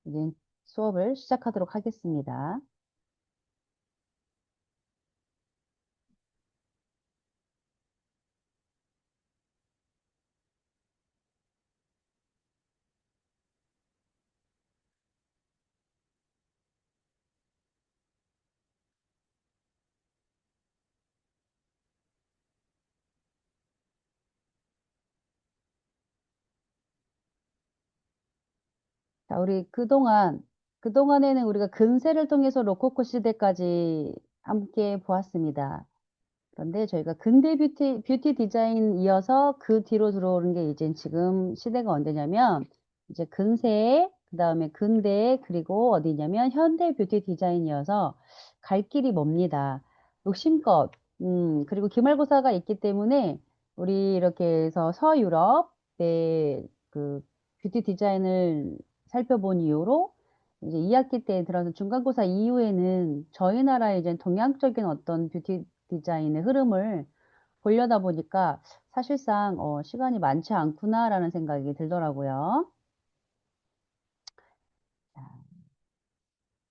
이제 수업을 시작하도록 하겠습니다. 자, 우리 그동안에는 우리가 근세를 통해서 로코코 시대까지 함께 보았습니다. 그런데 저희가 근대 뷰티 디자인 이어서 그 뒤로 들어오는 게 이제 지금 시대가 언제냐면 이제 근세, 그 다음에 근대, 그리고 어디냐면 현대 뷰티 디자인이어서 갈 길이 멉니다. 욕심껏, 그리고 기말고사가 있기 때문에 우리 이렇게 해서 서유럽의 그 뷰티 디자인을 살펴본 이후로 이제 2학기 때 들어서 중간고사 이후에는 저희 나라의 이제 동양적인 어떤 뷰티 디자인의 흐름을 보려다 보니까 사실상 시간이 많지 않구나라는 생각이 들더라고요. 자,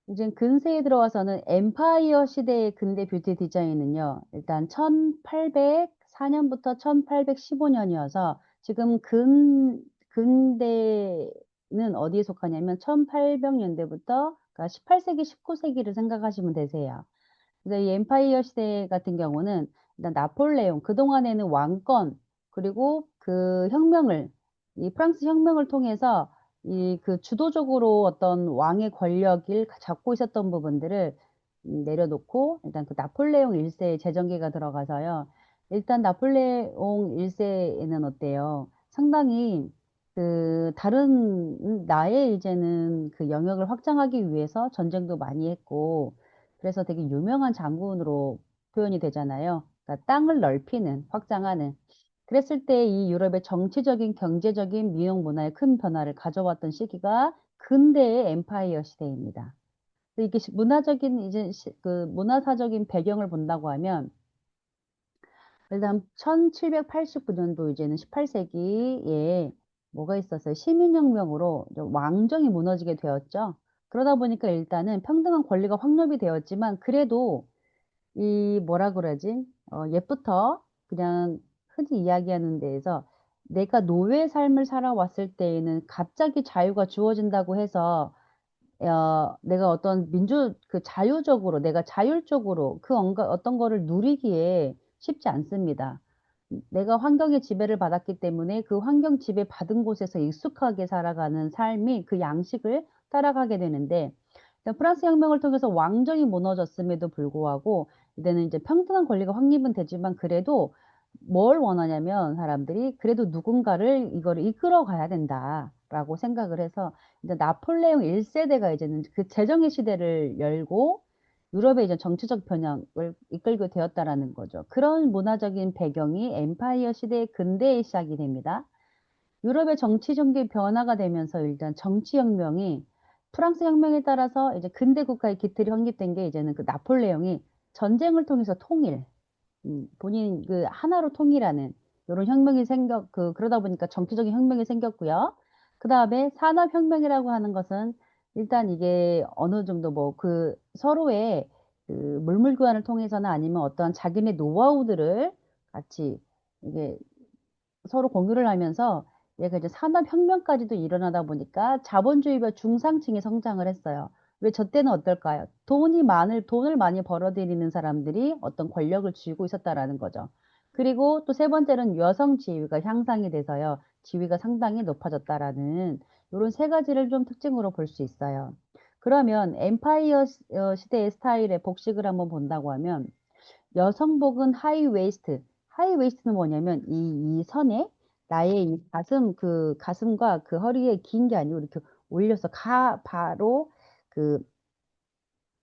이제 근세에 들어와서는 엠파이어 시대의 근대 뷰티 디자인은요. 일단 1804년부터 1815년이어서 지금 근대는 어디에 속하냐면 1800년대부터 그러니까 18세기, 19세기를 생각하시면 되세요. 그래서 이 엠파이어 시대 같은 경우는 일단 나폴레옹, 그동안에는 왕권, 그리고 그 혁명을, 이 프랑스 혁명을 통해서 이 그 주도적으로 어떤 왕의 권력을 잡고 있었던 부분들을 내려놓고 일단 그 나폴레옹 1세의 재정기가 들어가서요. 일단 나폴레옹 1세에는 어때요? 상당히 그 다른 나의 이제는 그 영역을 확장하기 위해서 전쟁도 많이 했고 그래서 되게 유명한 장군으로 표현이 되잖아요. 그러니까 땅을 넓히는, 확장하는. 그랬을 때 이 유럽의 정치적인, 경제적인, 미용 문화의 큰 변화를 가져왔던 시기가 근대의 엠파이어 시대입니다. 이게 문화적인 이제 그 문화사적인 배경을 본다고 하면 일단 1789년도 이제는 18세기에 뭐가 있었어요? 시민혁명으로 왕정이 무너지게 되었죠. 그러다 보니까 일단은 평등한 권리가 확립이 되었지만 그래도 이 뭐라 그러지? 옛부터 그냥 흔히 이야기하는 데에서 내가 노예 삶을 살아왔을 때에는 갑자기 자유가 주어진다고 해서 내가 어떤 그 자유적으로, 내가 자율적으로 어떤 거를 누리기에 쉽지 않습니다. 내가 환경의 지배를 받았기 때문에 그 환경 지배 받은 곳에서 익숙하게 살아가는 삶이 그 양식을 따라가게 되는데, 프랑스 혁명을 통해서 왕정이 무너졌음에도 불구하고, 이제는 이제 평등한 권리가 확립은 되지만, 그래도 뭘 원하냐면 사람들이 그래도 누군가를 이거를 이끌어 가야 된다라고 생각을 해서 이제 나폴레옹 1세대가 이제는 그 재정의 시대를 열고 유럽의 이제 정치적 변형을 이끌게 되었다라는 거죠. 그런 문화적인 배경이 엠파이어 시대의 근대의 시작이 됩니다. 유럽의 정치 정계 변화가 되면서 일단 정치 혁명이 프랑스 혁명에 따라서 이제 근대 국가의 기틀이 확립된 게 이제는 그 나폴레옹이 전쟁을 통해서 통일, 본인 그 하나로 통일하는 이런 혁명이 그러다 보니까 정치적인 혁명이 생겼고요. 그 다음에 산업혁명이라고 하는 것은 일단 이게 어느 정도 뭐 그 서로의 그 물물 교환을 통해서나 아니면 어떤 자기네 노하우들을 같이 이게 서로 공유를 하면서 얘가 이제 산업혁명까지도 일어나다 보니까 자본주의가 중상층이 성장을 했어요. 왜 저 때는 어떨까요? 돈을 많이 벌어들이는 사람들이 어떤 권력을 쥐고 있었다라는 거죠. 그리고 또 세 번째는 여성 지위가 향상이 돼서요. 지위가 상당히 높아졌다라는 이런 세 가지를 좀 특징으로 볼 수 있어요. 그러면 엠파이어 시대의 스타일의 복식을 한번 본다고 하면 여성복은 하이웨이스트. 하이웨이스트는 뭐냐면 이 선에 나의 이 가슴과 그 허리에 긴 게 아니고 이렇게 올려서 바로 그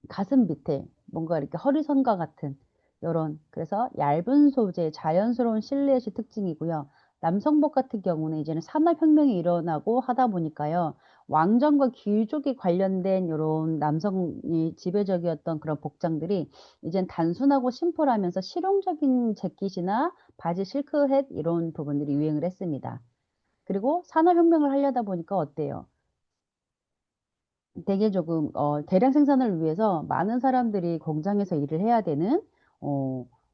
가슴 밑에 뭔가 이렇게 허리선과 같은 요런 그래서 얇은 소재, 자연스러운 실루엣이 특징이고요. 남성복 같은 경우는 이제는 산업혁명이 일어나고 하다 보니까요. 왕정과 귀족이 관련된 요런 남성이 지배적이었던 그런 복장들이 이젠 단순하고 심플하면서 실용적인 재킷이나 바지 실크햇 이런 부분들이 유행을 했습니다. 그리고 산업혁명을 하려다 보니까 어때요? 되게 조금 대량 생산을 위해서 많은 사람들이 공장에서 일을 해야 되는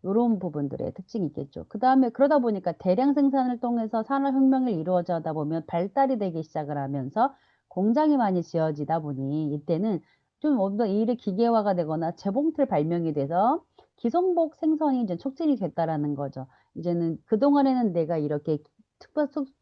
요런 부분들의 특징이 있겠죠. 그다음에 그러다 보니까 대량 생산을 통해서 산업혁명이 이루어져다 보면 발달이 되기 시작을 하면서 공장이 많이 지어지다 보니 이때는 좀 더 일의 기계화가 되거나 재봉틀 발명이 돼서 기성복 생산이 이제 촉진이 됐다라는 거죠. 이제는 그동안에는 내가 이렇게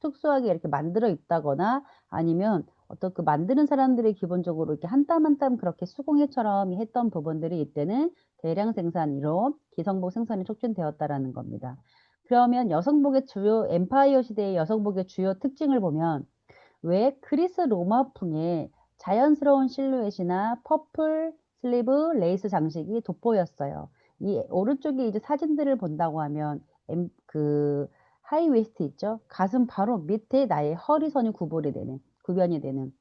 특수하게 이렇게 만들어 있다거나 아니면 어떤 그 만드는 사람들이 기본적으로 이렇게 한 땀 한 땀 그렇게 수공예처럼 했던 부분들이 이때는 대량 생산으로 기성복 생산이 촉진되었다라는 겁니다. 그러면 여성복의 주요 엠파이어 시대의 여성복의 주요 특징을 보면 왜 그리스 로마풍의 자연스러운 실루엣이나 퍼플 슬리브 레이스 장식이 돋보였어요. 이 오른쪽에 이제 사진들을 본다고 하면 그 하이웨스트 있죠? 가슴 바로 밑에 나의 허리선이 구변이 되는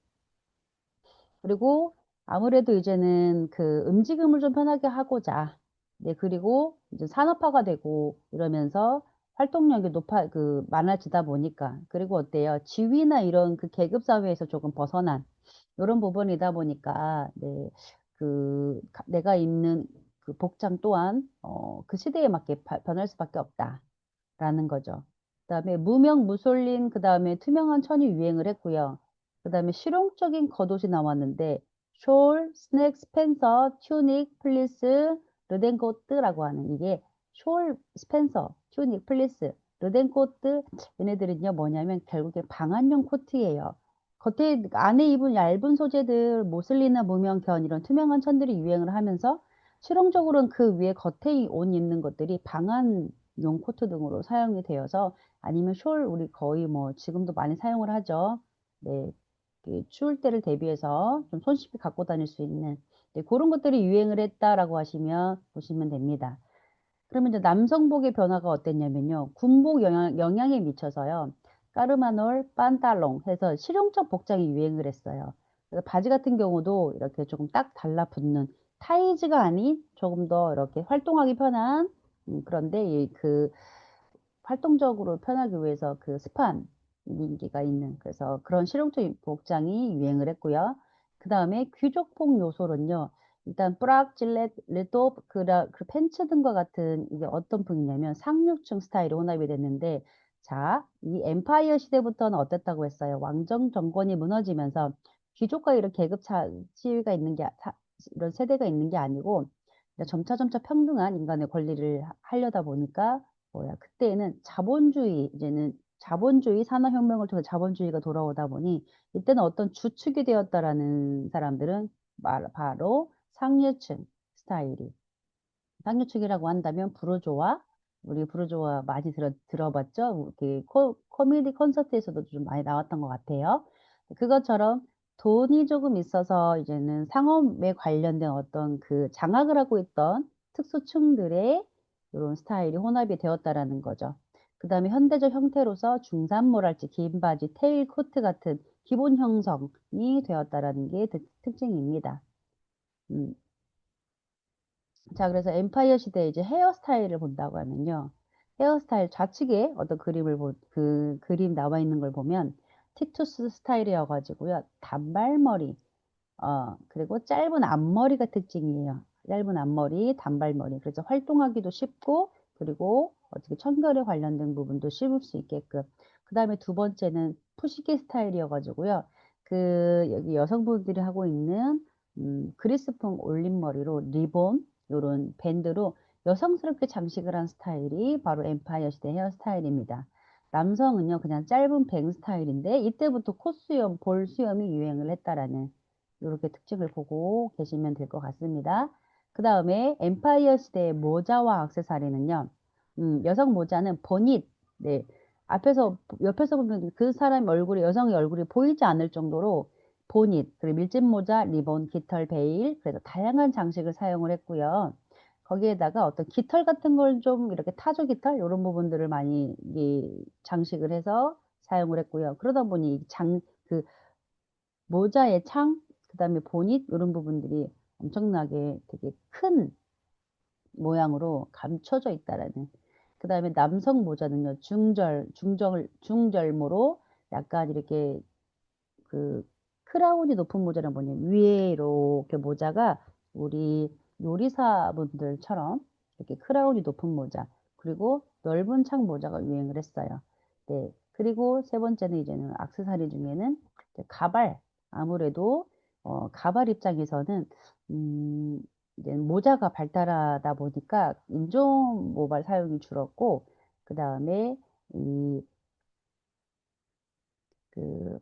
그리고 아무래도 이제는 그 움직임을 좀 편하게 하고자, 네, 그리고 이제 산업화가 되고 이러면서 활동력이 많아지다 보니까, 그리고 어때요? 지위나 이런 그 계급 사회에서 조금 벗어난 이런 부분이다 보니까, 네, 내가 입는 그 복장 또한, 그 시대에 맞게 변할 수밖에 없다. 라는 거죠. 그다음에 무명 무솔린 그다음에 투명한 천이 유행을 했고요. 그다음에 실용적인 겉옷이 나왔는데 숄, 스낵, 스펜서, 튜닉, 플리스, 르덴코트라고 하는 이게 숄, 스펜서, 튜닉, 플리스, 르덴코트 얘네들은요 뭐냐면 결국에 방한용 코트예요. 겉에 안에 입은 얇은 소재들 모슬리나 무명견 이런 투명한 천들이 유행을 하면서 실용적으로는 그 위에 겉에 옷 입는 것들이 방한 코트 등으로 사용이 되어서 아니면 숄 우리 거의 뭐 지금도 많이 사용을 하죠. 네, 추울 때를 대비해서 좀 손쉽게 갖고 다닐 수 있는 네, 그런 것들이 유행을 했다라고 하시면 보시면 됩니다. 그러면 이제 남성복의 변화가 어땠냐면요. 군복 영향에 미쳐서요. 까르마놀, 판탈롱 해서 실용적 복장이 유행을 했어요. 그래서 바지 같은 경우도 이렇게 조금 딱 달라붙는 타이즈가 아닌 조금 더 이렇게 활동하기 편한 그런데 활동적으로 편하기 위해서 그 스판 인기가 있는 그래서 그런 실용적인 복장이 유행을 했고요. 그 다음에 귀족복 요소는요. 일단 브락, 질렛, 레도, 그 팬츠 등과 같은 이게 어떤 풍이냐면 상류층 스타일이 혼합이 됐는데 자, 이 엠파이어 시대부터는 어땠다고 했어요. 왕정 정권이 무너지면서 귀족과 이런 계급 시위가 있는 이런 세대가 있는 게 아니고 점차 평등한 인간의 권리를 하려다 보니까 그때는 이제는 자본주의 산업혁명을 통해 자본주의가 돌아오다 보니 이때는 어떤 주축이 되었다라는 사람들은 바로 상류층 스타일이 상류층이라고 한다면 우리 부르조아 많이 들어봤죠? 코미디 콘서트에서도 좀 많이 나왔던 것 같아요. 그것처럼 돈이 조금 있어서 이제는 상업에 관련된 어떤 그 장악을 하고 있던 특수층들의 이런 스타일이 혼합이 되었다라는 거죠. 그 다음에 현대적 형태로서 중산모랄지 긴 바지, 테일 코트 같은 기본 형성이 되었다라는 게 특징입니다. 음. 자, 그래서 엠파이어 시대 이제 헤어스타일을 본다고 하면요. 헤어스타일 좌측에 어떤 그 그림 나와 있는 걸 보면 티투스 스타일이어가지고요. 단발머리, 그리고 짧은 앞머리가 특징이에요. 짧은 앞머리, 단발머리. 그래서 활동하기도 쉽고, 그리고 어떻게 청결에 관련된 부분도 씹을 수 있게끔. 그 다음에 두 번째는 푸시케 스타일이어가지고요. 여기 여성분들이 하고 있는, 그리스풍 올림머리로 리본, 요런 밴드로 여성스럽게 장식을 한 스타일이 바로 엠파이어 시대 헤어스타일입니다. 남성은요, 그냥 짧은 뱅 스타일인데, 이때부터 콧수염, 볼수염이 유행을 했다라는 이렇게 특징을 보고 계시면 될 것 같습니다. 그 다음에 엠파이어 시대의 모자와 액세서리는요. 여성 모자는 보닛, 네, 옆에서 보면 그 사람 얼굴이, 여성의 얼굴이 보이지 않을 정도로 보닛, 그리고 밀짚 모자, 리본, 깃털, 베일, 그래서 다양한 장식을 사용을 했고요. 거기에다가 어떤 깃털 같은 걸 좀 이렇게 타조 깃털 이런 부분들을 많이 장식을 해서 사용을 했고요. 그러다 보니 그 모자의 그다음에 보닛 이런 부분들이 엄청나게 되게 큰 모양으로 감춰져 있다라는. 그다음에 남성 모자는요. 중절모로 약간 이렇게 그 크라운이 높은 모자는 뭐냐면 위에 이렇게 모자가 우리 요리사분들처럼 이렇게 크라운이 높은 모자, 그리고 넓은 창 모자가 유행을 했어요. 네. 그리고 세 번째는 이제는 액세서리 중에는 이제 가발. 아무래도 가발 입장에서는 이제 모자가 발달하다 보니까 인종 모발 사용이 줄었고, 그다음에 이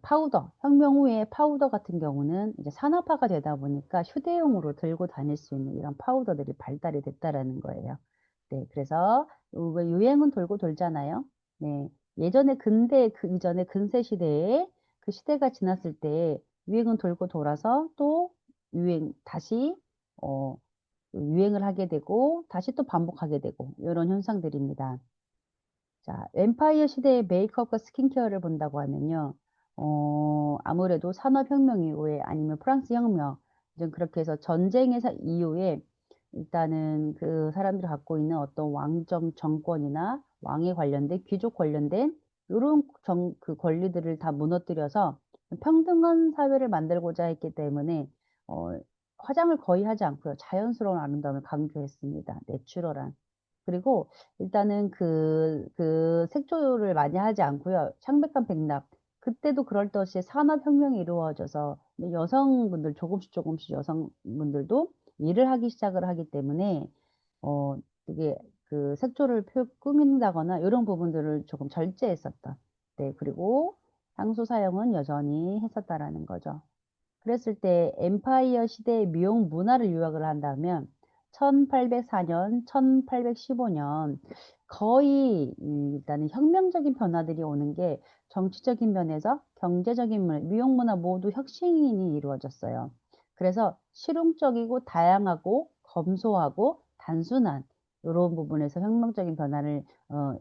파우더, 혁명 후에 파우더 같은 경우는 이제 산업화가 되다 보니까 휴대용으로 들고 다닐 수 있는 이런 파우더들이 발달이 됐다라는 거예요. 네, 그래서 왜 유행은 돌고 돌잖아요. 네, 예전에 근대 그 이전에 근세 시대에 그 시대가 지났을 때 유행은 돌고 돌아서 또 다시 어, 유행을 하게 되고 다시 또 반복하게 되고 이런 현상들입니다. 자, 엠파이어 시대의 메이크업과 스킨케어를 본다고 하면요. 아무래도 산업혁명 이후에 아니면 프랑스 혁명, 이제 그렇게 해서 전쟁에서 이후에 일단은 그 사람들이 갖고 있는 어떤 왕정 정권이나 왕에 관련된 귀족 관련된 이런 그 권리들을 다 무너뜨려서 평등한 사회를 만들고자 했기 때문에 어, 화장을 거의 하지 않고요. 자연스러운 아름다움을 강조했습니다. 내추럴한. 그리고 일단은 그 색조를 많이 하지 않고요. 창백한 백납. 그때도 그럴듯이 산업혁명이 이루어져서 여성분들 조금씩 여성분들도 일을 하기 시작을 하기 때문에 되게 그 색조를 꾸민다거나 이런 부분들을 조금 절제했었던. 네, 그리고 향수 사용은 여전히 했었다라는 거죠. 그랬을 때 엠파이어 시대의 미용 문화를 요약을 한다면 1804년, 1815년 거의 일단은 혁명적인 변화들이 오는 게 정치적인 면에서 경제적인 면, 미용 문화 모두 혁신이 이루어졌어요. 그래서 실용적이고 다양하고 검소하고 단순한 이런 부분에서 혁명적인 변화를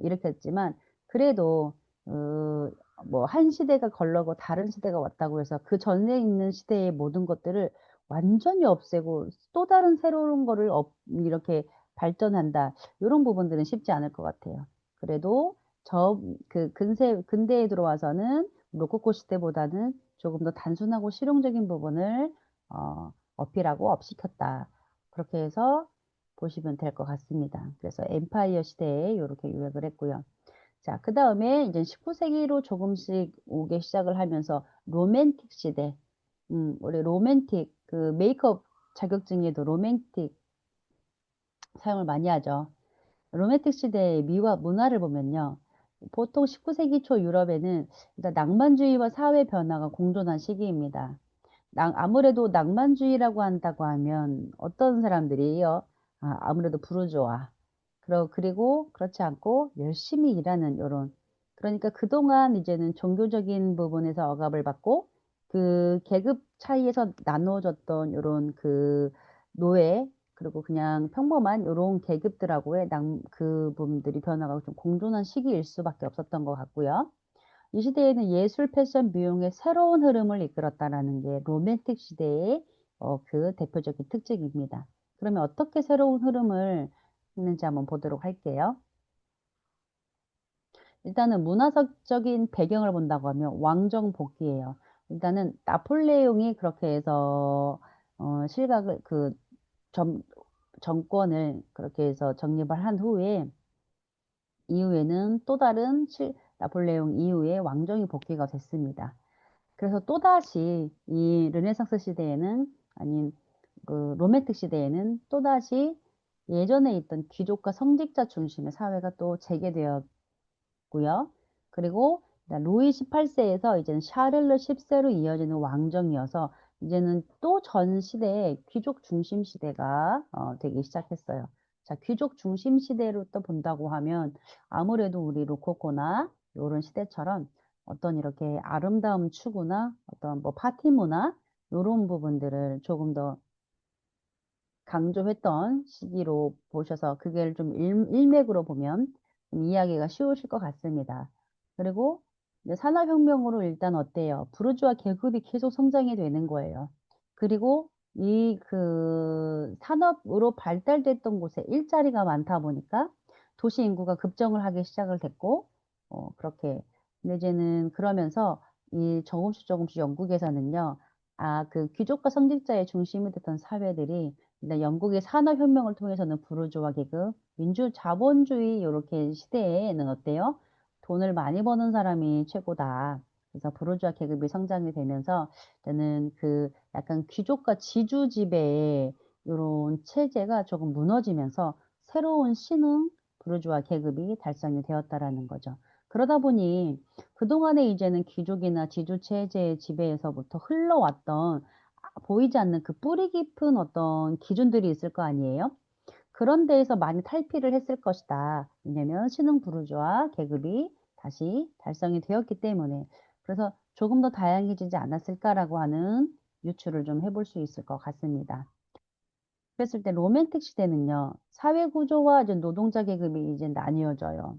일으켰지만 그래도 어, 뭐 한 시대가 걸러고 다른 시대가 왔다고 해서 그 전에 있는 시대의 모든 것들을 완전히 없애고 또 다른 새로운 거를 이렇게 발전한다. 이런 부분들은 쉽지 않을 것 같아요. 그래도 근대에 들어와서는 로코코 시대보다는 조금 더 단순하고 실용적인 부분을 어필하고 업시켰다. 그렇게 해서 보시면 될 것 같습니다. 그래서 엠파이어 시대에 이렇게 요약을 했고요. 자, 그 다음에 이제 19세기로 조금씩 오기 시작을 하면서 로맨틱 시대. 우리 로맨틱, 그 메이크업 자격증에도 로맨틱 사용을 많이 하죠. 로맨틱 시대의 미와 문화를 보면요. 보통 19세기 초 유럽에는 일단 낭만주의와 사회 변화가 공존한 시기입니다. 아무래도 낭만주의라고 한다고 하면 어떤 사람들이에요? 아무래도 부르주아. 그리고 그렇지 않고 열심히 일하는 요런. 그러니까 그동안 이제는 종교적인 부분에서 억압을 받고 그 계급 차이에서 나누어졌던 요런 그 노예, 그리고 그냥 평범한 요런 계급들하고의 그분들이 변화가 좀 공존한 시기일 수밖에 없었던 것 같고요. 이 시대에는 예술, 패션, 미용의 새로운 흐름을 이끌었다라는 게 로맨틱 시대의 그 대표적인 특징입니다. 그러면 어떻게 새로운 흐름을 했는지 한번 보도록 할게요. 일단은 문화적인 배경을 본다고 하면 왕정 복귀예요. 일단은 나폴레옹이 그렇게 해서 실각을 정권을 그렇게 해서 정립을 한 후에 이후에는 또 다른 나폴레옹 이후에 왕정이 복귀가 됐습니다. 그래서 또다시 이 르네상스 시대에는 아닌 그 로맨틱 시대에는 또다시 예전에 있던 귀족과 성직자 중심의 사회가 또 재개되었고요. 그리고 루이 18세에서 이제는 샤를르 10세로 이어지는 왕정이어서 이제는 또 전 시대에 귀족 중심 시대가 되기 시작했어요. 자, 귀족 중심 시대로 또 본다고 하면 아무래도 우리 로코코나 이런 시대처럼 어떤 이렇게 아름다움 추구나 어떤 뭐 파티 문화 이런 부분들을 조금 더 강조했던 시기로 보셔서 그게 좀 일맥으로 보면 좀 이해하기가 쉬우실 것 같습니다. 그리고 이제 산업혁명으로 일단 어때요? 부르주아 계급이 계속 성장이 되는 거예요. 그리고 이 산업으로 발달됐던 곳에 일자리가 많다 보니까 도시 인구가 급증을 하기 시작을 됐고, 그렇게. 근데 이제는 그러면서 이 조금씩 영국에서는요, 그 귀족과 성직자의 중심이 됐던 사회들이 일단 영국의 산업혁명을 통해서는 부르주아 계급, 민주 자본주의 요렇게 시대에는 어때요? 돈을 많이 버는 사람이 최고다. 그래서 부르주아 계급이 성장이 되면서 저는 그 약간 귀족과 지주 지배의 요런 체제가 조금 무너지면서 새로운 신흥 부르주아 계급이 달성이 되었다라는 거죠. 그러다 보니 그동안에 이제는 귀족이나 지주 체제의 지배에서부터 흘러왔던 보이지 않는 그 뿌리 깊은 어떤 기준들이 있을 거 아니에요? 그런 데에서 많이 탈피를 했을 것이다. 왜냐면 신흥 부르주아 계급이 다시 달성이 되었기 때문에. 그래서 조금 더 다양해지지 않았을까라고 하는 유추를 좀 해볼 수 있을 것 같습니다. 그랬을 때 로맨틱 시대는요, 사회 구조와 이제 노동자 계급이 이제 나뉘어져요.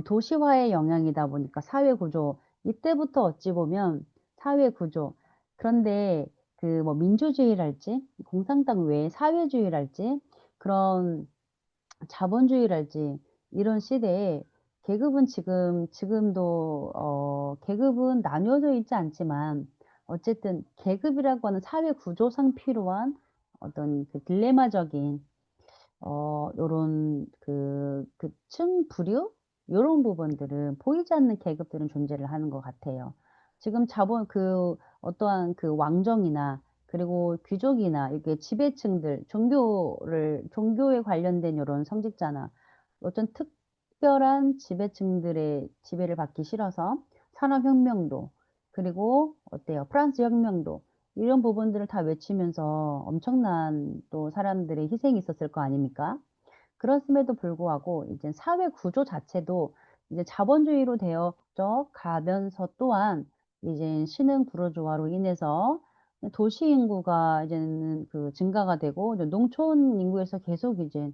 도시화의 영향이다 보니까 사회 구조, 이때부터 어찌 보면 사회 구조, 그런데 그 뭐 민주주의랄지, 공산당 외에 사회주의랄지, 그런 자본주의랄지, 이런 시대에 계급은 지금도, 계급은 나뉘어져 있지 않지만, 어쨌든 계급이라고 하는 사회 구조상 필요한 어떤 그 딜레마적인 요런 층 부류? 요런 부분들은 보이지 않는 계급들은 존재를 하는 것 같아요. 지금 어떠한 그 왕정이나 그리고 귀족이나 이렇게 지배층들, 종교에 관련된 요런 성직자나 어떤 특별한 지배층들의 지배를 받기 싫어서 산업혁명도, 그리고 어때요? 프랑스 혁명도, 이런 부분들을 다 외치면서 엄청난 또 사람들의 희생이 있었을 거 아닙니까? 그렇음에도 불구하고 이제 사회 구조 자체도 이제 자본주의로 되어져 가면서 또한 이제 신흥 부르주아로 인해서 도시 인구가 이제는 그 증가가 되고 이제 농촌 인구에서 계속 이제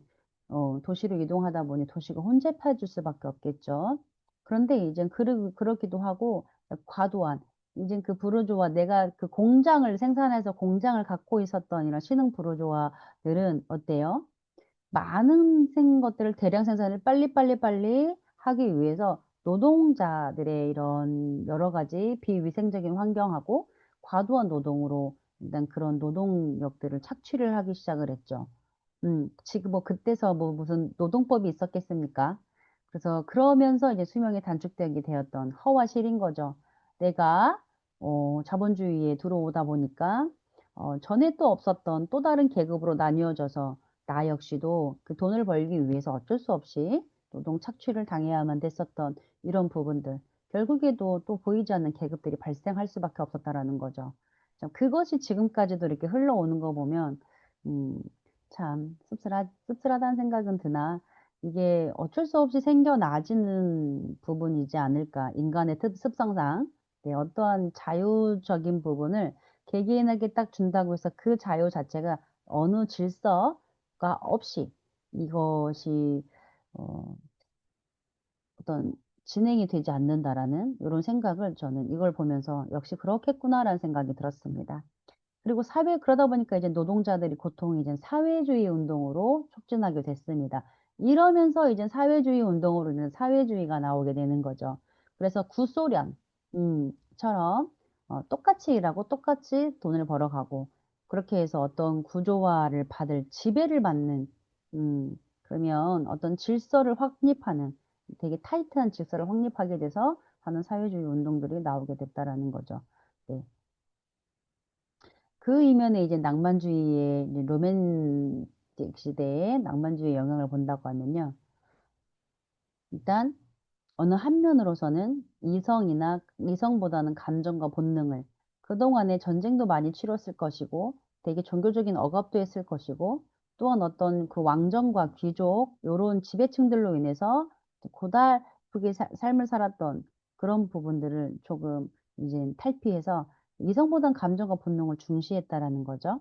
도시로 이동하다 보니 도시가 혼잡해질 수밖에 없겠죠. 그런데 이제 그렇기도 하고 과도한 이제 그 부르주아 내가 그 공장을 생산해서 공장을 갖고 있었던 이런 신흥 부르주아들은 어때요? 많은 것들을 대량 생산을 빨리 하기 위해서 노동자들의 이런 여러 가지 비위생적인 환경하고 과도한 노동으로 일단 그런 노동력들을 착취를 하기 시작을 했죠. 지금 뭐 그때서 뭐 무슨 노동법이 있었겠습니까? 그래서 그러면서 이제 수명이 단축되게 되었던 허와 실인 거죠. 내가 자본주의에 들어오다 보니까 전에 또 없었던 또 다른 계급으로 나뉘어져서 나 역시도 그 돈을 벌기 위해서 어쩔 수 없이 노동 착취를 당해야만 됐었던 이런 부분들. 결국에도 또 보이지 않는 계급들이 발생할 수밖에 없었다라는 거죠. 그것이 지금까지도 이렇게 흘러오는 거 보면, 음, 참 씁쓸하다는 생각은 드나 이게 어쩔 수 없이 생겨나지는 부분이지 않을까. 인간의 습성상. 네, 어떠한 자유적인 부분을 개개인에게 딱 준다고 해서 그 자유 자체가 어느 질서가 없이 이것이 어, 어떤 진행이 되지 않는다라는 이런 생각을 저는 이걸 보면서 역시 그렇겠구나라는 생각이 들었습니다. 그리고 그러다 보니까 이제 노동자들이 고통이 이제 사회주의 운동으로 촉진하게 됐습니다. 이러면서 이제 사회주의 운동으로 는 사회주의가 나오게 되는 거죠. 그래서 구소련, 처럼, 똑같이 일하고 똑같이 돈을 벌어가고, 그렇게 해서 어떤 구조화를 지배를 받는, 그러면 어떤 질서를 확립하는, 되게 타이트한 질서를 확립하게 돼서 하는 사회주의 운동들이 나오게 됐다라는 거죠. 네. 그 이면에 이제 낭만주의의 이제 로맨틱 시대의 낭만주의의 영향을 본다고 하면요. 일단 어느 한면으로서는 이성보다는 감정과 본능을 그동안에 전쟁도 많이 치렀을 것이고 되게 종교적인 억압도 했을 것이고 또한 어떤 그 왕정과 귀족 요런 지배층들로 인해서 고달프게 삶을 살았던 그런 부분들을 조금 이제 탈피해서 이성보다는 감정과 본능을 중시했다라는 거죠.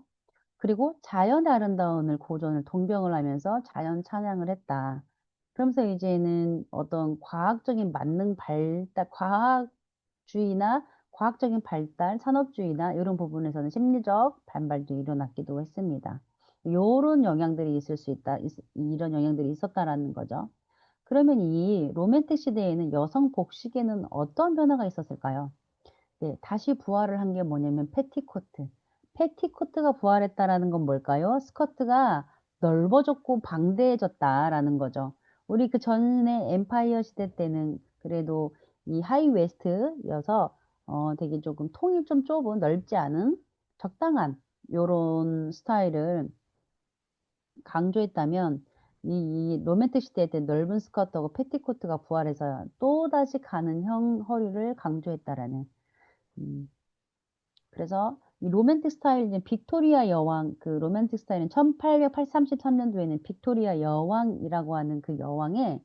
그리고 자연의 아름다움을 고전을 동경을 하면서 자연 찬양을 했다. 그러면서 이제는 어떤 과학적인 만능 발달, 과학주의나 과학적인 발달, 산업주의나 이런 부분에서는 심리적 반발도 일어났기도 했습니다. 요런 영향들이 이런 영향들이 있었다라는 거죠. 그러면 이 로맨틱 시대에는 여성 복식에는 어떤 변화가 있었을까요? 네, 다시 부활을 한 게 뭐냐면 패티코트. 패티코트가 부활했다라는 건 뭘까요? 스커트가 넓어졌고 방대해졌다라는 거죠. 우리 그 전에 엠파이어 시대 때는 그래도 이 하이 웨스트여서 되게 조금 통이 좀 좁은 넓지 않은 적당한 요런 스타일을 강조했다면 이 로맨틱 시대 때 넓은 스커트하고 패티코트가 부활해서 또다시 가는 허리를 강조했다라는 그래서 이 로맨틱 스타일은 빅토리아 여왕, 그 로맨틱 스타일은 1833년도에는 빅토리아 여왕이라고 하는 그 여왕의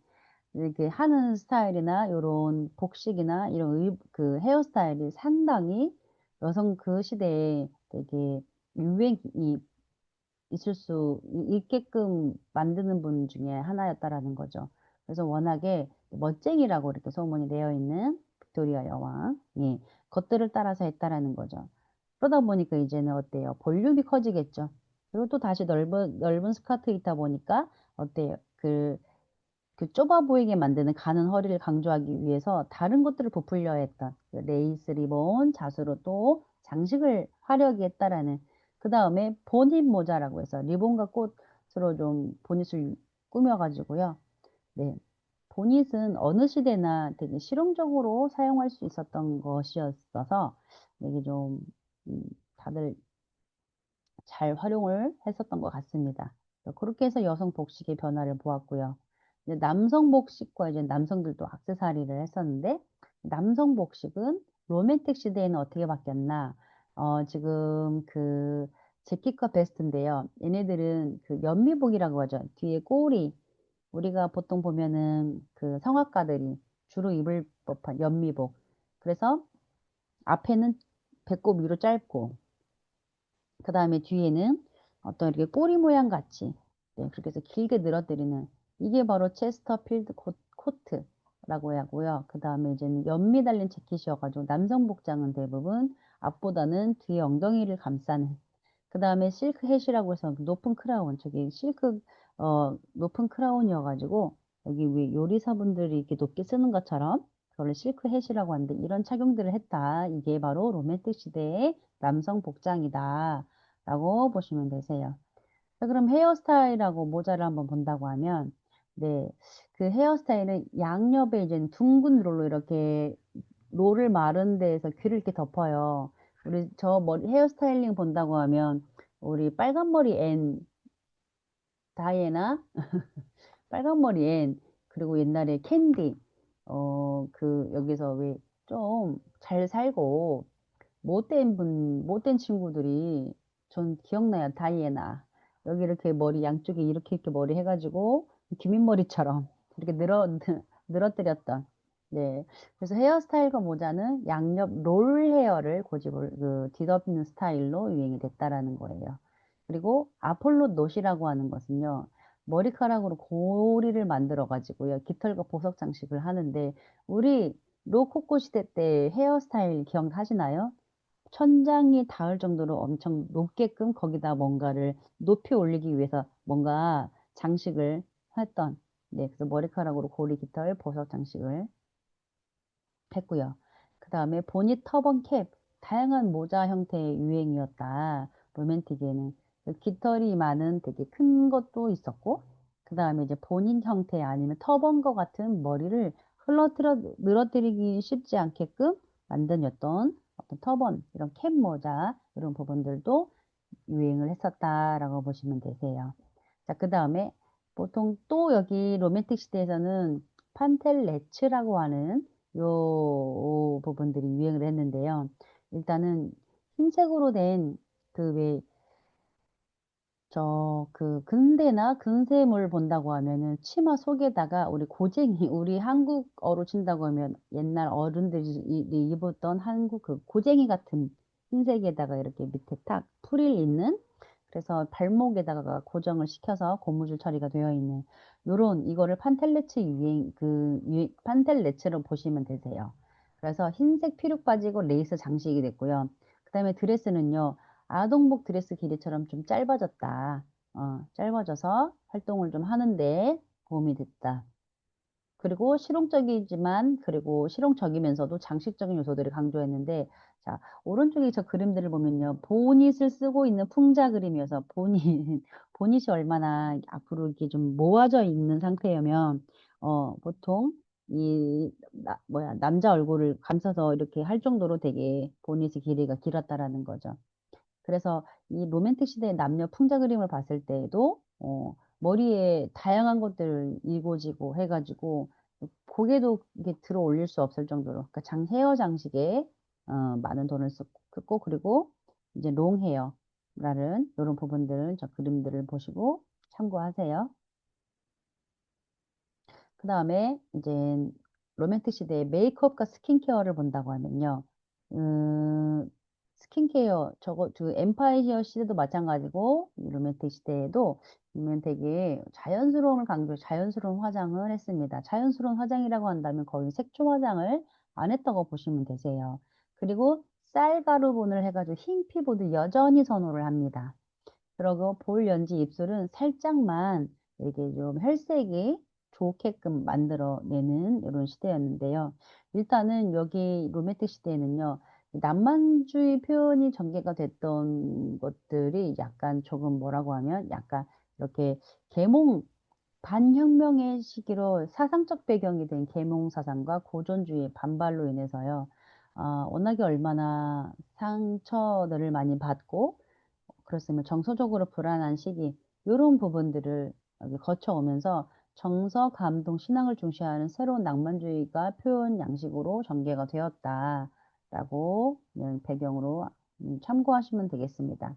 이렇게 하는 스타일이나 요런 복식이나 이런 그 헤어스타일이 상당히 여성 그 시대에 되게 유행이 있을 수 있게끔 만드는 분 중에 하나였다라는 거죠. 그래서 워낙에 멋쟁이라고 이렇게 소문이 되어 있는 빅토리아 여왕, 예, 것들을 따라서 했다라는 거죠. 그러다 보니까 이제는 어때요? 볼륨이 커지겠죠. 그리고 또 다시 넓은 스커트 있다 보니까 어때요? 그 좁아 보이게 만드는 가는 허리를 강조하기 위해서 다른 것들을 부풀려 했던 그 레이스 리본, 자수로 또 장식을 화려하게 했다라는 그 다음에 보닛 모자라고 해서 리본과 꽃으로 좀 보닛을 꾸며가지고요. 네. 보닛은 어느 시대나 되게 실용적으로 사용할 수 있었던 것이었어서 이게 좀 다들 잘 활용을 했었던 것 같습니다. 그렇게 해서 여성 복식의 변화를 보았고요. 이제 남성 복식과 이제 남성들도 액세서리를 했었는데 남성 복식은 로맨틱 시대에는 어떻게 바뀌었나? 지금 그 재킷과 베스트인데요. 얘네들은 그 연미복이라고 하죠. 뒤에 꼬리 우리가 보통 보면은 그 성악가들이 주로 입을 법한 연미복. 그래서 앞에는 배꼽 위로 짧고 그 다음에 뒤에는 어떤 이렇게 꼬리 모양 같이 네, 그렇게 해서 길게 늘어뜨리는 이게 바로 체스터필드 코트라고 하고요. 그 다음에 이제는 연미 달린 재킷이어가지고 남성 복장은 대부분 앞보다는 뒤에 엉덩이를 감싸는 그 다음에 실크 햇이라고 해서 높은 크라운 저기 실크 높은 크라운이어가지고 여기 위 요리사분들이 이렇게 높게 쓰는 것처럼 그걸 실크 햇이라고 하는데 이런 착용들을 했다. 이게 바로 로맨틱 시대의 남성 복장이다. 라고 보시면 되세요. 자, 그럼 헤어스타일하고 모자를 한번 본다고 하면, 네, 그 헤어스타일은 양옆에 이제 둥근 롤로 이렇게 롤을 마른 데에서 귀를 이렇게 덮어요. 우리 저 머리 헤어스타일링 본다고 하면, 우리 빨간 머리 앤 다이애나, 빨간 머리 앤, 그리고 옛날에 캔디, 여기서 왜 좀 잘 살고, 못된 친구들이 전 기억나요. 다이애나. 여기 이렇게 머리 양쪽에 이렇게 머리 해가지고 귀민머리처럼 이렇게 늘어뜨렸던. 네. 그래서 헤어스타일과 모자는 양옆 롤 헤어를 뒤덮는 스타일로 유행이 됐다라는 거예요. 그리고 아폴로 놋이라고 하는 것은요. 머리카락으로 고리를 만들어 가지고요. 깃털과 보석 장식을 하는데 우리 로코코 시대 때 헤어스타일 기억하시나요? 천장이 닿을 정도로 엄청 높게끔 거기다 뭔가를 높이 올리기 위해서 뭔가 장식을 했던, 네, 그래서 머리카락으로 고리 깃털 보석 장식을 했고요. 그 다음에 보니 터번 캡, 다양한 모자 형태의 유행이었다. 로맨틱에는 그 깃털이 많은 되게 큰 것도 있었고, 그 다음에 이제 본인 형태 아니면 터번과 같은 머리를 늘어뜨리기 쉽지 않게끔 만든었던 어떤 터번, 이런 캡 모자, 이런 부분들도 유행을 했었다라고 보시면 되세요. 자, 그 다음에 보통 또 여기 로맨틱 시대에서는 판텔레츠라고 하는 요 부분들이 유행을 했는데요. 일단은 흰색으로 된 근대나 근세물 본다고 하면은 치마 속에다가 우리 고쟁이, 우리 한국어로 친다고 하면 옛날 어른들이 입었던 한국 그 고쟁이 같은 흰색에다가 이렇게 밑에 탁 프릴 있는 그래서 발목에다가 고정을 시켜서 고무줄 처리가 되어 있는 요런 이거를 판텔레츠로 보시면 되세요. 그래서 흰색 피룩 바지고 레이스 장식이 됐고요. 그 다음에 드레스는요. 아동복 드레스 길이처럼 좀 짧아졌다. 짧아져서 활동을 좀 하는데 도움이 됐다. 그리고 실용적이지만 그리고 실용적이면서도 장식적인 요소들을 강조했는데 자, 오른쪽에 저 그림들을 보면요. 보닛을 쓰고 있는 풍자 그림이어서 보닛 보닛이 얼마나 앞으로 이렇게 좀 모아져 있는 상태면 보통 남자 얼굴을 감싸서 이렇게 할 정도로 되게 보닛의 길이가 길었다라는 거죠. 그래서 이 로맨틱 시대의 남녀 풍자 그림을 봤을 때에도 머리에 다양한 것들을 이고지고 해가지고 고개도 이게 들어 올릴 수 없을 정도로 그러니까 헤어 장식에 많은 돈을 썼고 그리고 이제 롱 헤어라는 이런 부분들을 저 그림들을 보시고 참고하세요. 그 다음에 이제 로맨틱 시대의 메이크업과 스킨케어를 본다고 하면요. 스킨케어, 그 엠파이어 시대도 마찬가지고, 이 로맨틱 시대에도 보면 되게 자연스러운 화장을 했습니다. 자연스러운 화장이라고 한다면 거의 색조 화장을 안 했다고 보시면 되세요. 그리고 쌀가루본을 해가지고 흰 피부도 여전히 선호를 합니다. 그리고 볼 연지 입술은 살짝만 이렇게 좀 혈색이 좋게끔 만들어내는 이런 시대였는데요. 일단은 여기 로맨틱 시대에는요, 낭만주의 표현이 전개가 됐던 것들이 약간 조금 뭐라고 하면 약간 이렇게 계몽, 반혁명의 시기로 사상적 배경이 된 계몽 사상과 고전주의의 반발로 인해서요, 워낙에 얼마나 상처들을 많이 받고 그렇으면 정서적으로 불안한 시기, 이런 부분들을 여기 거쳐오면서 정서, 감동, 신앙을 중시하는 새로운 낭만주의가 표현 양식으로 전개가 되었다라고 배경으로 참고하시면 되겠습니다.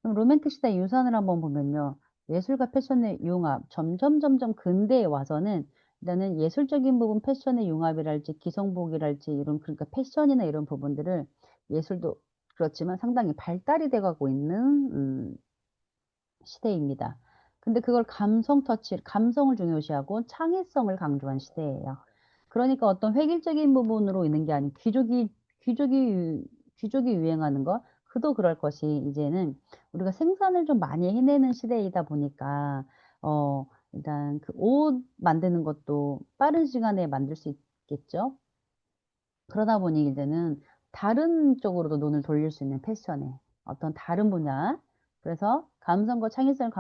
그럼 로맨틱 시대 유산을 한번 보면요. 예술과 패션의 융합, 점점 근대에 와서는 일단은 예술적인 부분 패션의 융합이랄지 기성복이랄지 이런 그러니까 패션이나 이런 부분들을 예술도 그렇지만 상당히 발달이 돼가고 있는 시대입니다. 근데 그걸 감성을 중요시하고 창의성을 강조한 시대예요. 그러니까 어떤 획일적인 부분으로 있는 게 아닌 귀족이, 귀족이 유행하는 것, 그도 그럴 것이 이제는 우리가 생산을 좀 많이 해내는 시대이다 보니까, 일단 그 옷 만드는 것도 빠른 시간에 만들 수 있겠죠? 그러다 보니 이제는 다른 쪽으로도 눈을 돌릴 수 있는 패션에 어떤 다른 분야. 그래서 감성과 창의성을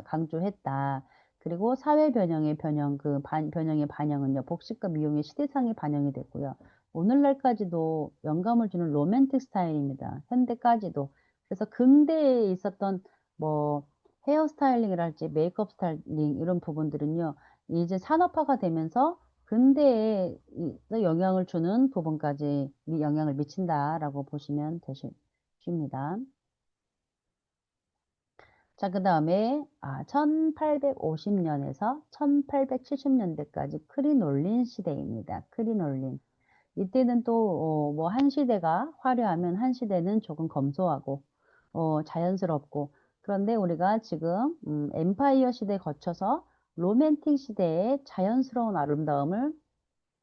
강조했다. 그리고 사회 변형의 변형의 반영은요, 복식과 미용의 시대상이 반영이 됐고요. 오늘날까지도 영감을 주는 로맨틱 스타일입니다. 현대까지도. 그래서 근대에 있었던 뭐 헤어스타일링이랄지 메이크업 스타일링 이런 부분들은요, 이제 산업화가 되면서 근대에 영향을 주는 부분까지 영향을 미친다라고 보시면 되십니다. 자, 그 다음에 1850년에서 1870년대까지 크리놀린 시대입니다. 크리놀린. 이때는 또 뭐 한 시대가 화려하면 한 시대는 조금 검소하고 자연스럽고 그런데 우리가 지금 엠파이어 시대 거쳐서 로맨틱 시대의 자연스러운 아름다움을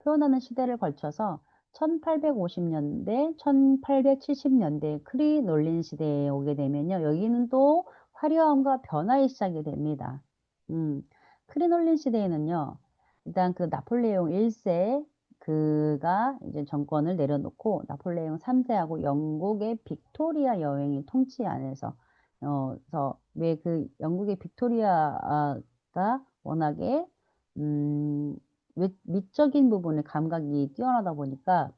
표현하는 시대를 걸쳐서 1850년대, 1870년대 크리놀린 시대에 오게 되면요. 여기는 또 화려함과 변화의 시작이 됩니다. 음, 크리놀린 시대에는요. 일단 그 나폴레옹 1세 그가 이제 정권을 내려놓고 나폴레옹 3세하고 영국의 빅토리아 여행이 통치 안에서 그래서 왜 그 영국의 빅토리아가 워낙에 미적인 부분에 감각이 뛰어나다 보니까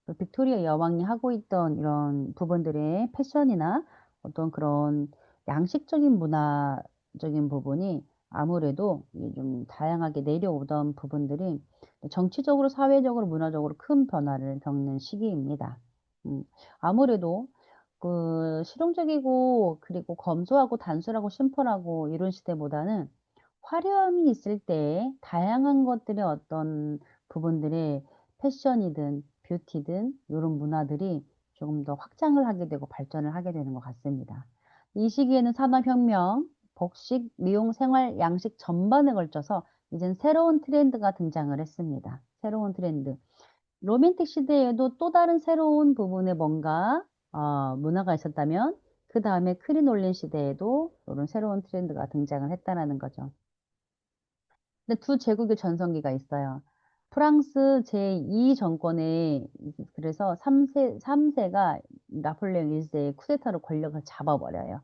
그 빅토리아 여왕이 하고 있던 이런 부분들의 패션이나 어떤 그런 양식적인 문화적인 부분이 아무래도 좀 다양하게 내려오던 부분들이 정치적으로, 사회적으로, 문화적으로 큰 변화를 겪는 시기입니다. 아무래도 그 실용적이고 그리고 검소하고 단순하고 심플하고 이런 시대보다는 화려함이 있을 때 다양한 것들의 어떤 부분들의 패션이든 뷰티든 이런 문화들이 조금 더 확장을 하게 되고 발전을 하게 되는 것 같습니다. 이 시기에는 산업혁명, 복식, 미용, 생활, 양식 전반에 걸쳐서 이젠 새로운 트렌드가 등장을 했습니다. 새로운 트렌드. 로맨틱 시대에도 또 다른 새로운 부분에 뭔가 문화가 있었다면 그 다음에 크리놀린 시대에도 이런 새로운 트렌드가 등장을 했다는 거죠. 근데 두 제국의 전성기가 있어요. 프랑스 제2 정권의 그래서 3세가 나폴레옹 1세의 쿠데타로 권력을 잡아버려요.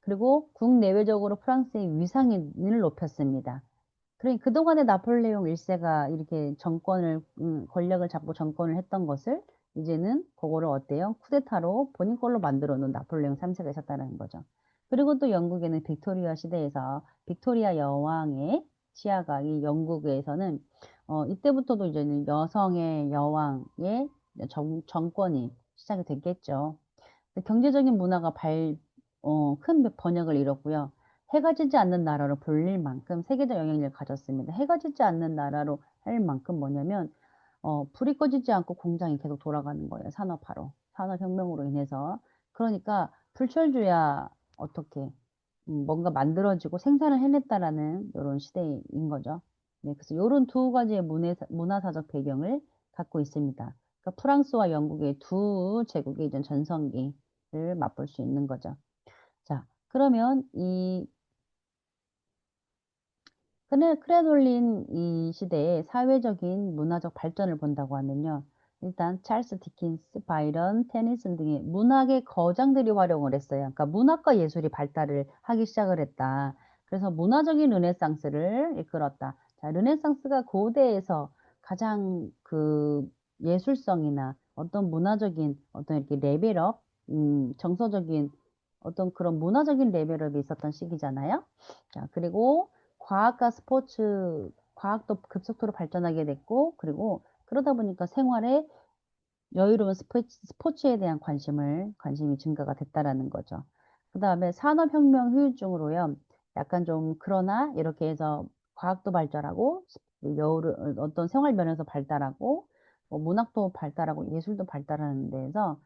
그리고 국내외적으로 프랑스의 위상을 높였습니다. 그러니까 그동안에 나폴레옹 1세가 이렇게 권력을 잡고 정권을 했던 것을 이제는 그거를 어때요? 쿠데타로 본인 걸로 만들어 놓은 나폴레옹 3세가 있었다는 거죠. 그리고 또 영국에는 빅토리아 시대에서 빅토리아 여왕의 치아가 이 영국에서는 이때부터도 이제는 여성의 여왕의 정권이 시작이 됐겠죠. 경제적인 문화가 큰 번역을 이뤘고요. 해가 지지 않는 나라로 불릴 만큼 세계적 영향력을 가졌습니다. 해가 지지 않는 나라로 할 만큼 뭐냐면 불이 꺼지지 않고 공장이 계속 돌아가는 거예요. 산업화로. 산업혁명으로 인해서. 그러니까 불철주야 어떻게 뭔가 만들어지고 생산을 해냈다라는 이런 시대인 거죠. 네, 그래서 이런 두 가지의 문화사적 배경을 갖고 있습니다. 그러니까 프랑스와 영국의 두 제국의 이전 전성기를 맛볼 수 있는 거죠. 자, 그러면 이 크레놀린 이 시대의 사회적인 문화적 발전을 본다고 하면요. 일단 찰스 디킨스, 바이런, 테니슨 등의 문학의 거장들이 활용을 했어요. 그러니까 문학과 예술이 발달을 하기 시작을 했다. 그래서 문화적인 르네상스를 이끌었다. 자, 르네상스가 고대에서 가장 그 예술성이나 어떤 문화적인 어떤 이렇게 레벨업, 정서적인 어떤 그런 문화적인 레벨업이 있었던 시기잖아요. 자, 그리고 과학과 스포츠, 과학도 급속도로 발전하게 됐고, 그리고 그러다 보니까 생활에 여유로운 스포츠에 대한 관심이 증가가 됐다라는 거죠. 그 다음에 산업혁명 후유증으로요, 약간 좀, 그러나 이렇게 해서 과학도 발달하고, 어떤 생활 면에서 발달하고, 문학도 발달하고, 예술도 발달하는 데에서,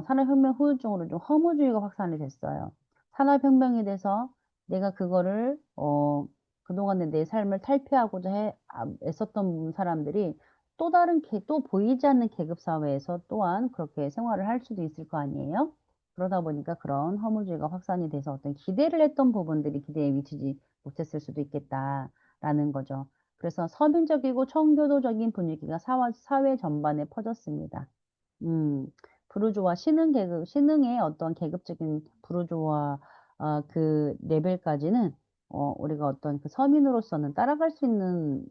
산업혁명 후유증으로 좀 허무주의가 확산이 됐어요. 산업혁명에 대해서 내가 그거를, 그동안의 내 삶을 탈피하고자 애썼던 사람들이 또 다른 또 보이지 않는 계급 사회에서 또한 그렇게 생활을 할 수도 있을 거 아니에요? 그러다 보니까 그런 허무주의가 확산이 돼서 어떤 기대를 했던 부분들이 기대에 미치지 못했을 수도 있겠다라는 거죠. 그래서 서민적이고 청교도적인 분위기가 사회 전반에 퍼졌습니다. 음, 부르주아 신흥의 어떤 계급적인 부르주아 그 레벨까지는 우리가 어떤 그 서민으로서는 따라갈 수 있는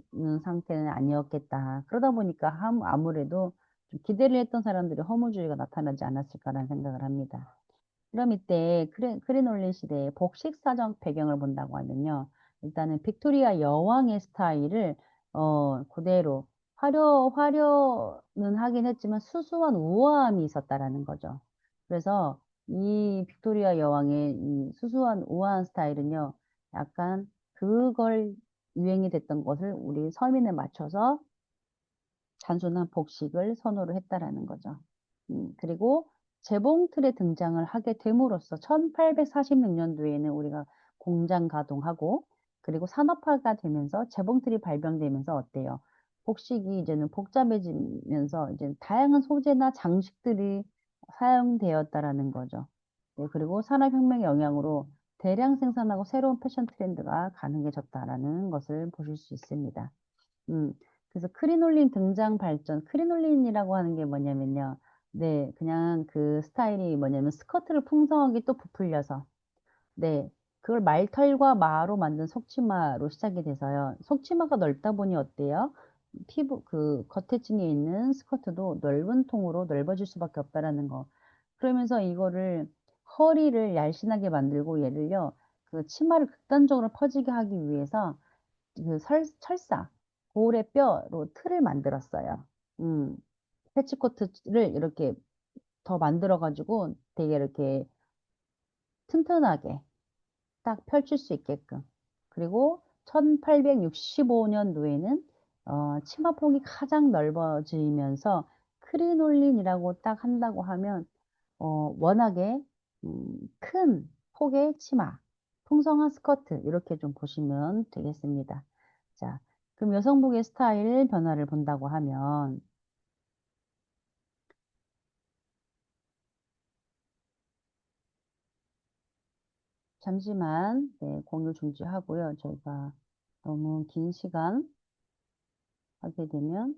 상태는 아니었겠다. 그러다 보니까 아무래도 좀 기대를 했던 사람들이 허무주의가 나타나지 않았을까라는 생각을 합니다. 그럼 이때 크리놀린 시대의 복식사적 배경을 본다고 하면요. 일단은 빅토리아 여왕의 스타일을 그대로 화려는 하긴 했지만 수수한 우아함이 있었다라는 거죠. 그래서 이 빅토리아 여왕의 이 수수한 우아한 스타일은요. 약간 그걸 유행이 됐던 것을 우리 서민에 맞춰서 단순한 복식을 선호를 했다라는 거죠. 그리고 재봉틀의 등장을 하게 됨으로써 1846년도에는 우리가 공장 가동하고 그리고 산업화가 되면서 재봉틀이 발명되면서 어때요? 복식이 이제는 복잡해지면서 이제 다양한 소재나 장식들이 사용되었다라는 거죠. 네, 그리고 산업혁명의 영향으로 대량 생산하고 새로운 패션 트렌드가 가능해졌다라는 것을 보실 수 있습니다. 음, 그래서 크리놀린 등장 발전, 크리놀린이라고 하는 게 뭐냐면요. 네, 그냥 그 스타일이 뭐냐면 스커트를 풍성하게 또 부풀려서, 네, 그걸 말털과 마로 만든 속치마로 시작이 돼서요. 속치마가 넓다 보니 어때요? 겉에 층에 있는 스커트도 넓은 통으로 넓어질 수밖에 없다라는 거. 그러면서 이거를 허리를 날씬하게 만들고 얘를요, 그 치마를 극단적으로 퍼지게 하기 위해서 철사, 고울의 뼈로 틀을 만들었어요. 음, 패치코트를 이렇게 더 만들어가지고 되게 이렇게 튼튼하게 딱 펼칠 수 있게끔. 그리고 1865년도에는 치마폭이 가장 넓어지면서 크리놀린이라고 딱 한다고 하면 워낙에 큰 폭의 치마, 풍성한 스커트 이렇게 좀 보시면 되겠습니다. 자, 그럼 여성복의 스타일 변화를 본다고 하면 잠시만 네, 공유 중지하고요. 저희가 너무 긴 시간 하게 되면